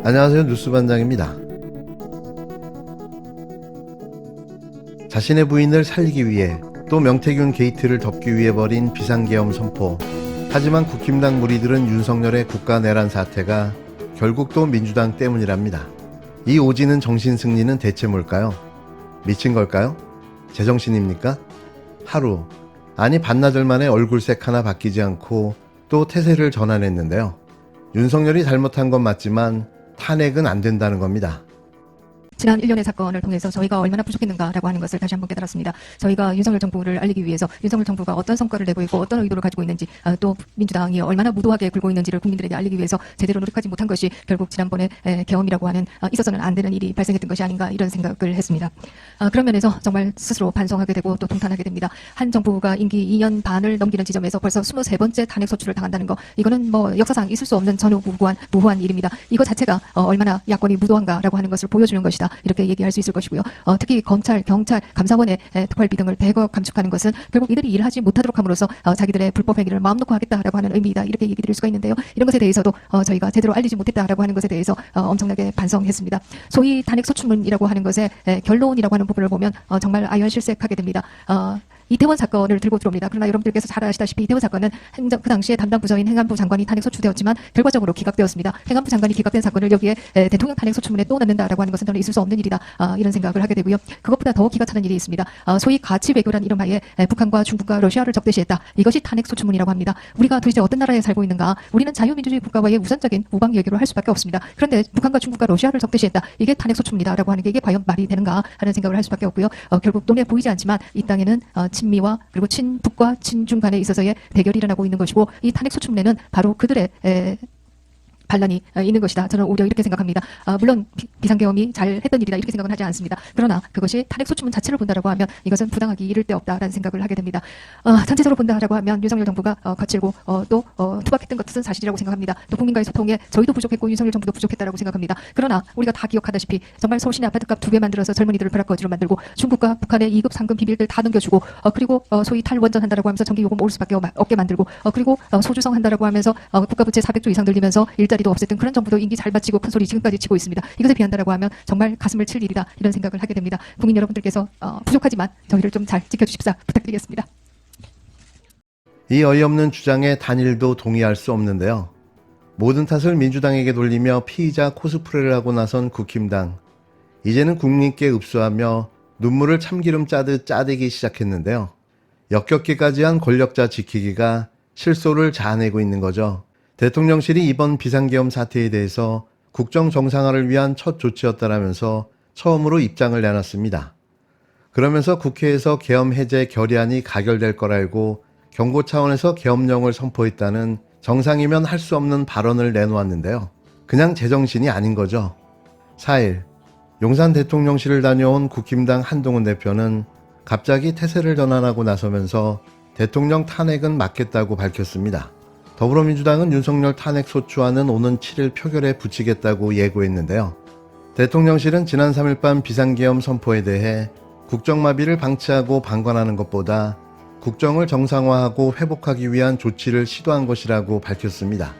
안녕하세요. 뉴스반장입니다. 자신의 부인을 살리기 위해 또 명태균 게이트를 덮기 위해 벌인 비상계엄 선포. 하지만 국힘당 무리들은 윤석열의 국가내란 사태가 결국 또 민주당 때문이랍니다. 이 오지는 정신승리는 대체 뭘까요? 미친 걸까요? 제정신입니까? 하루, 아니 반나절 만에 얼굴색 하나 바뀌지 않고 또 태세를 전환했는데요. 윤석열이 잘못한 건 맞지만 탄핵은 안 된다는 겁니다. 지난 1년의 사건을 통해서 저희가 얼마나 부족했는가라고 하는 것을 다시 한번 깨달았습니다. 저희가 윤석열 정부를 알리기 위해서 윤석열 정부가 어떤 성과를 내고 있고 어떤 의도를 가지고 있는지, 또 민주당이 얼마나 무도하게 굴고 있는지를 국민들에게 알리기 위해서 제대로 노력하지 못한 것이 결국 지난번에 계엄이라고 하는 있어서는 안 되는 일이 발생했던 것이 아닌가, 이런 생각을 했습니다. 그런 면에서 정말 스스로 반성하게 되고 또 통탄하게 됩니다. 한 정부가 임기 2년 반을 넘기는 지점에서 벌써 23번째 탄핵 소추를 당한다는 거, 이거는 역사상 있을 수 없는 전혀 무후한 일입니다. 이거 자체가 얼마나 야권이 무도한가라고 하는 것을 보여주는 것이다, 이렇게 얘기할 수 있을 것이고요. 특히 검찰, 경찰, 감사원의 특활비 등을 대거 감축하는 것은 결국 이들이 일하지 못하도록 함으로써 자기들의 불법 행위를 마음 놓고 하겠다라고 하는 의미이다, 이렇게 얘기 드릴 수가 있는데요. 이런 것에 대해서도 저희가 제대로 알리지 못했다라고 하는 것에 대해서 엄청나게 반성했습니다. 소위 탄핵 소추문이라고 하는 것의 결론이라고 하는 부분을 보면 정말 아연실색하게 됩니다. 이태원 사건을 들고 들어옵니다. 그러나 여러분들께서 잘 아시다시피 이태원 사건은 그 당시에 담당 부서인 행안부 장관이 탄핵 소추되었지만 결과적으로 기각되었습니다. 행안부 장관이 기각된 사건을 여기에 대통령 탄핵 소추문에 또 넣는다라고 하는 것은 저는 있을 수 없는 일이다, 이런 생각을 하게 되고요. 그것보다 더 기가 차는 일이 있습니다. 소위 가치 외교란 이름하에 북한과 중국과 러시아를 적대시했다. 이것이 탄핵 소추문이라고 합니다. 우리가 도대체 어떤 나라에 살고 있는가? 우리는 자유민주주의 국가와의 우선적인 우방 외교를 할 수밖에 없습니다. 그런데 북한과 중국과 러시아를 적대시했다. 이게 탄핵 소추문이다라고 하는 게 이게 과연 말이 되는가 하는 생각을 할 수밖에 없고요. 결국 눈에 보이지 않지만 이 땅에는 친미와 그리고 친북과 친중 간에 있어서의 대결이 일어나고 있는 것이고, 이 탄핵 소추문에는 바로 그들의 반란이 있는 것이다. 저는 오히려 이렇게 생각합니다. 물론 비상계엄이 잘 했던 일이다, 이렇게 생각은 하지 않습니다. 그러나 그것이 탄핵 소추문 자체를 본다라고 하면 이것은 부당하기 이를 데 없다라는 생각을 하게 됩니다. 전체적으로 본다라고 하면 윤석열 정부가 거칠고 또 투박했던 것은 사실이라고 생각합니다. 또 국민과의 소통에 저희도 부족했고 윤석열 정부도 부족했다라고 생각합니다. 그러나 우리가 다 기억하다시피 정말 서울 시내 아파트값 2배 만들어서 젊은이들을 벼락거지로 만들고, 중국과 북한의 2급 3급 비밀들 다 넘겨주고, 그리고 소위 탈원전 한다라고 하면서 전기 요금 오를 수밖에 없게 만들고, 그리고 소주성 한다라고 하면서 국가부채 400조 이상 늘리면서 일자리도 없앴던 그런 정부도 임기 잘 마치고 큰 소리 지금까지 치고 있습니다. 이것에 비한다라고 하면 정말 가슴을 칠 일이다, 이런 생각을 하게 됩니다. 국민 여러분들께서 부족하지만 저희를 좀 잘 지켜주십사 부탁드리겠습니다. 이 어이없는 주장에 단일도 동의할 수 없는데요. 모든 탓을 민주당에게 돌리며 피의자 코스프레를 하고 나선 국힘당. 이제는 국민께 읍수하며 눈물을 참기름 짜듯 짜대기 시작했는데요. 역겹기까지 한 권력자 지키기가 실소를 자아내고 있는 거죠. 대통령실이 이번 비상계엄 사태에 대해서 국정 정상화를 위한 첫 조치였다라면서 처음으로 입장을 내놨습니다. 그러면서 국회에서 계엄 해제 결의안이 가결될 걸 알고 경고 차원에서 계엄령을 선포했다는 정상이면 할 수 없는 발언을 내놓았는데요. 그냥 제정신이 아닌 거죠. 4일 용산 대통령실을 다녀온 국힘당 한동훈 대표는 갑자기 태세를 전환하고 나서면서 대통령 탄핵은 막겠다고 밝혔습니다. 더불어민주당은 윤석열 탄핵 소추안은 오는 7일 표결에 붙이겠다고 예고했는데요. 대통령실은 지난 3일 밤 비상계엄 선포에 대해 국정마비를 방치하고 방관하는 것보다 국정을 정상화하고 회복하기 위한 조치를 시도한 것이라고 밝혔습니다.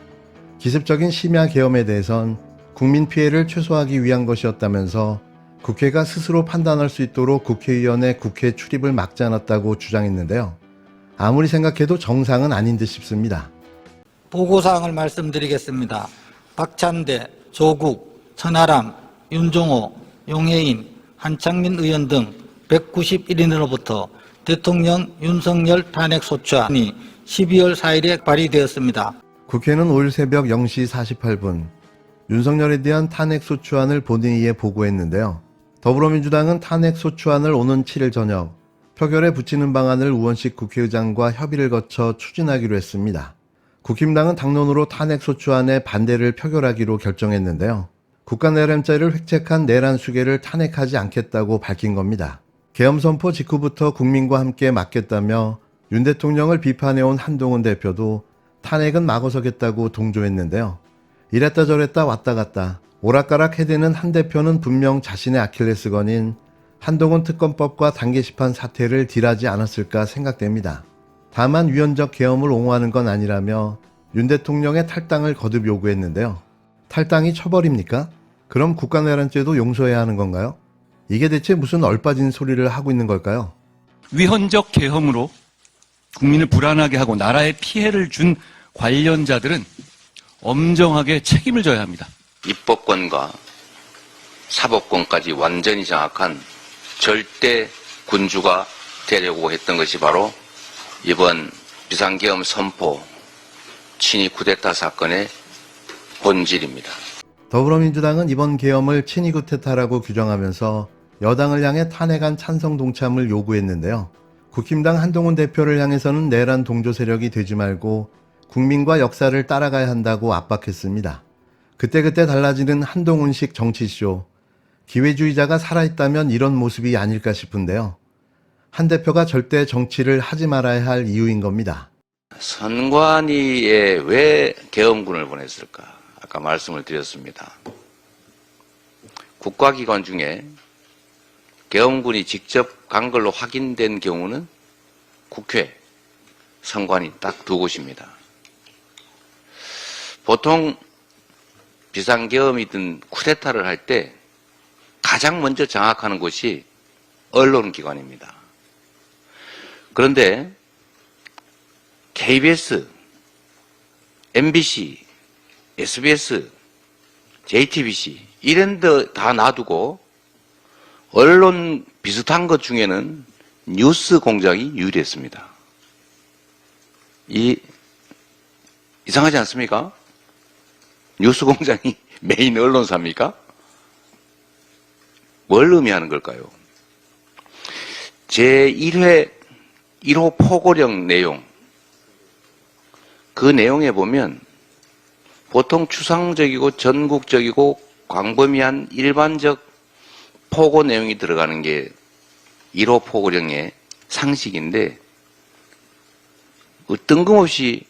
기습적인 심야 계엄에 대해선 국민 피해를 최소화하기 위한 것이었다면서 국회가 스스로 판단할 수 있도록 국회의원의 국회 출입을 막지 않았다고 주장했는데요. 아무리 생각해도 정상은 아닌 듯 싶습니다. 보고사항을 말씀드리겠습니다. 박찬대, 조국, 천하람, 윤종호, 용해인, 한창민 의원 등 191인으로부터 대통령 윤석열 탄핵 소추안이 12월 4일에 발의되었습니다. 국회는 5일 새벽 0시 48분 윤석열에 대한 탄핵 소추안을 본회의에 보고했는데요. 더불어민주당은 탄핵 소추안을 오는 7일 저녁 표결에 붙이는 방안을 우원식 국회의장과 협의를 거쳐 추진하기로 했습니다. 국힘당은 당론으로 탄핵 소추안에 반대를 표결하기로 결정했는데요. 국가내란죄를 획책한 내란 수괴를 탄핵하지 않겠다고 밝힌 겁니다. 계엄 선포 직후부터 국민과 함께 막겠다며 윤 대통령을 비판해온 한동훈 대표도 탄핵은 막어서겠다고 동조했는데요. 이랬다 저랬다 왔다 갔다 오락가락 해대는 한 대표는 분명 자신의 아킬레스건인 한동훈 특검법과 단계시판 사태를 딜하지 않았을까 생각됩니다. 다만 위헌적 계엄을 옹호하는 건 아니라며 윤 대통령의 탈당을 거듭 요구했는데요. 탈당이 처벌입니까? 그럼 국가내란죄도 용서해야 하는 건가요? 이게 대체 무슨 얼빠진 소리를 하고 있는 걸까요? 위헌적 계엄으로 국민을 불안하게 하고 나라에 피해를 준 관련자들은 엄정하게 책임을 져야 합니다. 입법권과 사법권까지 완전히 장악한 절대 군주가 되려고 했던 것이 바로 이번 비상계엄 선포 친위 쿠데타 사건의 본질입니다. 더불어민주당은 이번 계엄을 친위 쿠데타라고 규정하면서 여당을 향해 탄핵안 찬성 동참을 요구했는데요. 국힘당 한동훈 대표를 향해서는 내란 동조 세력이 되지 말고 국민과 역사를 따라가야 한다고 압박했습니다. 그때그때 달라지는 한동훈식 정치쇼. 기회주의자가 살아있다면 이런 모습이 아닐까 싶은데요. 한 대표가 절대 정치를 하지 말아야 할 이유인 겁니다. 선관위에 왜 계엄군을 보냈을까? 아까 말씀을 드렸습니다. 국가기관 중에 계엄군이 직접 간 걸로 확인된 경우는 국회, 선관위 딱 두 곳입니다. 보통 비상계엄이든 쿠데타를 할 때 가장 먼저 장악하는 곳이 언론기관입니다. 그런데 KBS, MBC, SBS, JTBC 이런 데 다 놔두고 언론 비슷한 것 중에는 뉴스 공장이 유리했습니다. 이상하지 않습니까? 뉴스 공장이 메인 언론사입니까? 뭘 의미하는 걸까요? 제1회 1호 포고령 내용, 그 내용에 보면 보통 추상적이고 전국적이고 광범위한 일반적 포고 내용이 들어가는 게 1호 포고령의 상식인데 뜬금없이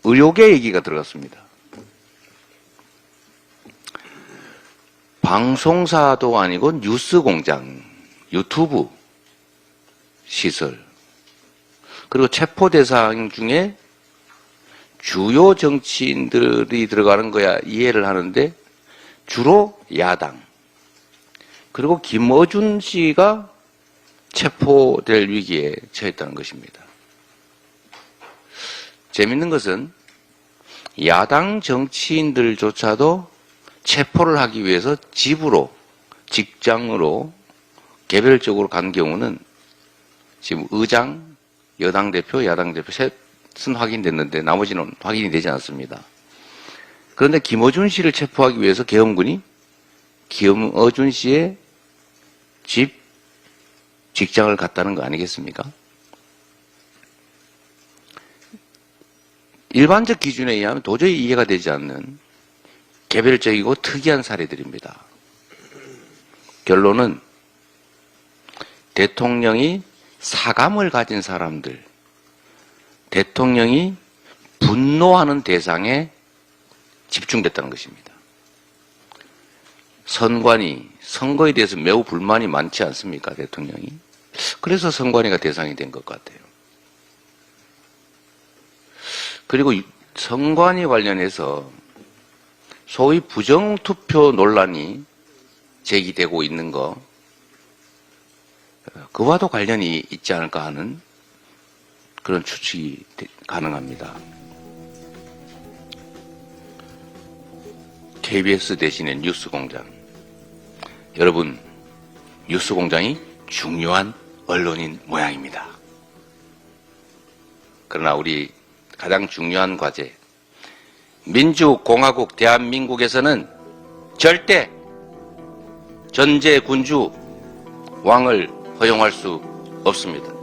의료계 얘기가 들어갔습니다. 방송사도 아니고 뉴스 공장, 유튜브 시설, 그리고 체포 대상 중에 주요 정치인들이 들어가는 거야 이해를 하는데 주로 야당, 그리고 김어준 씨가 체포될 위기에 처했다는 것입니다. 재밌는 것은 야당 정치인들조차도 체포를 하기 위해서 집으로, 직장으로 개별적으로 간 경우는 지금 의장, 여당 대표, 야당 대표 셋은 확인됐는데 나머지는 확인이 되지 않습니다. 그런데 김어준 씨를 체포하기 위해서 계엄군이 김어준 씨의 집, 직장을 갔다는 거 아니겠습니까? 일반적 기준에 의하면 도저히 이해가 되지 않는 개별적이고 특이한 사례들입니다. 결론은 대통령이 사감을 가진 사람들, 대통령이 분노하는 대상에 집중됐다는 것입니다. 선관위, 선거에 대해서 매우 불만이 많지 않습니까, 대통령이? 그래서 선관위가 대상이 된 것 같아요. 그리고 선관위 관련해서 소위 부정투표 논란이 제기되고 있는 거, 그와도 관련이 있지 않을까 하는 그런 추측이 가능합니다. KBS 대신에 뉴스공장. 여러분, 뉴스공장이 중요한 언론인 모양입니다. 그러나 우리 가장 중요한 과제, 민주공화국 대한민국에서는 절대 전제 군주 왕을 허용할 수 없습니다.